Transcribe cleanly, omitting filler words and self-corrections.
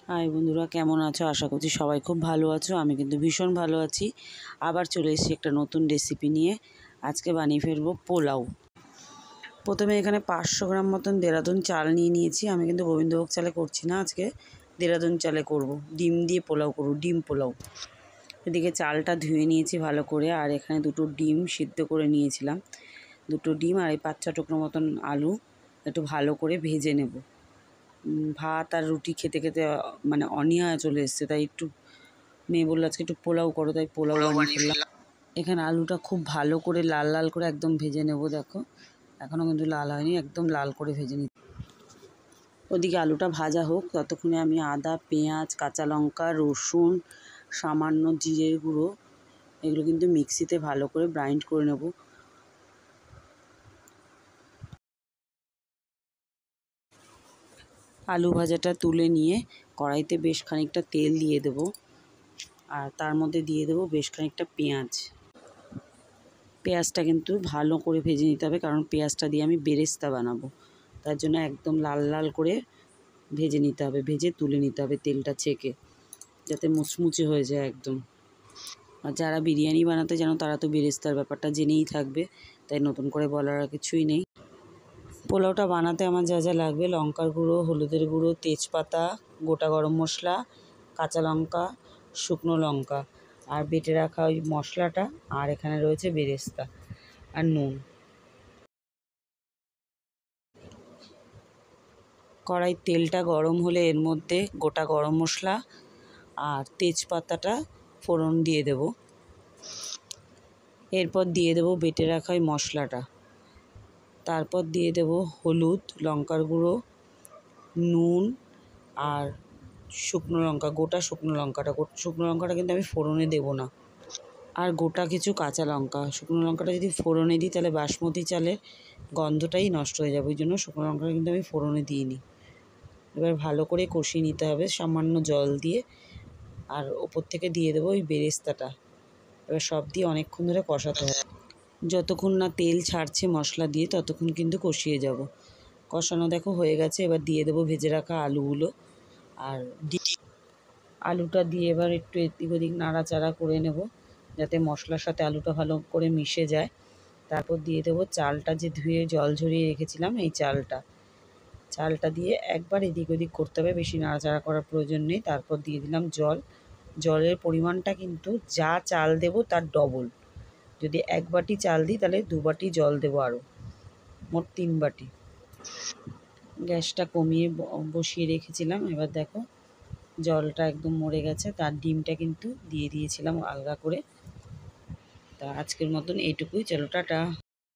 High বন্ধুরা, কেমন আছো? আশা করছি সবাই খুব ভালো আছো। আমি কিন্তু ভীষণ ভালো আছি। আবার চলে এসেছি একটা নতুন রেসিপি নিয়ে। আজকে বানিয়ে ফেলবো পোলাও। প্রথমে এখানে 500 গ্রাম মতন দেরাদুন চাল নিয়ে নিয়েছি। আমি কিন্তু গোবিন্দভোগ চালে করছি না, আজকে দেরাদুন চালে করব। ডিম দিয়ে পোলাও করব, ডিম পোলাও। এদিকে চালটা ধুয়ে নিয়েছি ভালো করে, আর এখানে 2টো ডিম সিদ্ধ করে নিয়েছিলাম। 2টো ডিম আর এই 5-6 টুকরো মতন আলু একটু ভালো করে ভেজে নেব। ভাত আর রুটি খেতে খেতে মানে অনীহা চলে এসছে, তাই একটু মেয়ে বললো আজকে একটু পোলাও করো, তাই পোলাও বানিয়ে ফেললাম। এখানে আলুটা খুব ভালো করে লাল লাল করে একদম ভেজে নেব। দেখো এখনও কিন্তু লাল হয়নি, একদম লাল করে ভেজে নিই। ওদিকে আলুটা ভাজা হোক, ততক্ষণে আমি আদা, পেঁয়াজ, কাঁচা লঙ্কা, রসুন, সামান্য জিরের গুঁড়ো এগুলো কিন্তু মিক্সিতে ভালো করে গ্রাইন্ড করে নেব। আলু ভাজাটা তুলে নিয়ে কড়াইতে বেশ খানিকটা তেল দিয়ে দেব, আর তার মধ্যে দিয়ে দেবো বেশ খানিকটা পেঁয়াজ। পেঁয়াজটা কিন্তু ভালো করে ভেজে নিতে হবে, কারণ পেঁয়াজটা দিয়ে আমি বেরেস্তা বানাবো। তার জন্য একদম লাল লাল করে ভেজে নিতে হবে, ভেজে তুলে নিতে হবে তেলটা ছেঁকে, যাতে মুচমুচে হয়ে যায় একদম। আর যারা বিরিয়ানি বানাতে জানো তারা তো বেরেস্তার ব্যাপারটা জেনেই থাকবে, তাই নতুন করে বলার আর কিছুই নেই। পোলাওটা বানাতে আমার যা যা লাগবে: লঙ্কার গুঁড়ো, হলুদের গুঁড়ো, তেজপাতা, গোটা গরম মশলা, কাঁচা লঙ্কা, শুকনো লঙ্কা, আর বেটে রাখা ওই মশলাটা, আর এখানে রয়েছে বেরেস্তা আর নুন। কড়াইর তেলটা গরম হলে এর মধ্যে গোটা গরম মশলা আর তেজপাতাটা ফোড়ন দিয়ে দেব। এরপর দিয়ে দেব বেটে রাখা ওই মশলাটা। তারপর দিয়ে দেব হলুদ, লঙ্কার গুঁড়ো, নুন আর শুকনো লঙ্কা, গোটা শুকনো লঙ্কাটা কিন্তু আমি ফোড়নে দেবো না। আর গোটা কিছু কাঁচা লঙ্কা। শুকনো লঙ্কাটা যদি ফোড়নে দিই তাহলে বাসমতি চালের গন্ধটাই নষ্ট হয়ে যাবে, ওই জন্য শুকনো লঙ্কাটা কিন্তু আমি ফোড়নে দিইনি। এবার ভালো করে কষিয়ে নিতে হবে সামান্য জল দিয়ে, আর ওপর থেকে দিয়ে দেবো ওই বেরেস্তাটা। এবার সব দিয়ে অনেকক্ষণ ধরে কষাতে হবে। যতক্ষণ না তেল ছাড়ছে মশলা দিয়ে ততক্ষণ কিন্তু কষিয়ে যাব। কষানো দেখো হয়ে গেছে। এবার দিয়ে দেবো ভেজে রাখা আলুগুলো, আর আলুটা দিয়ে এবার একটু এদিক ওদিক নাড়াচাড়া করে নেব, যাতে মশলার সাথে আলুটা ভালো করে মিশে যায়। তারপর দিয়ে দেবো চালটা, যে ধুয়ে জল ঝরিয়ে রেখেছিলাম এই চালটা দিয়ে একবার এদিক ওদিক করতে হবে, বেশি নাড়াচাড়া করার প্রয়োজন নেই। তারপর দিয়ে দিলাম জল। জলের পরিমাণটা কিন্তু যা চাল দেবো তার ডবল। যদি 1 বাটি চাল দিই তাহলে 2 বাটি জল দেবো, আরও মোট 3 বাটি। গ্যাসটা কমিয়ে বসিয়ে রেখেছিলাম। এবার দেখো জলটা একদম মরে গেছে, তার ডিমটা কিন্তু দিয়ে দিয়েছিলাম আলগা করে। তা আজকের মতন এইটুকুই, চলো টাটা।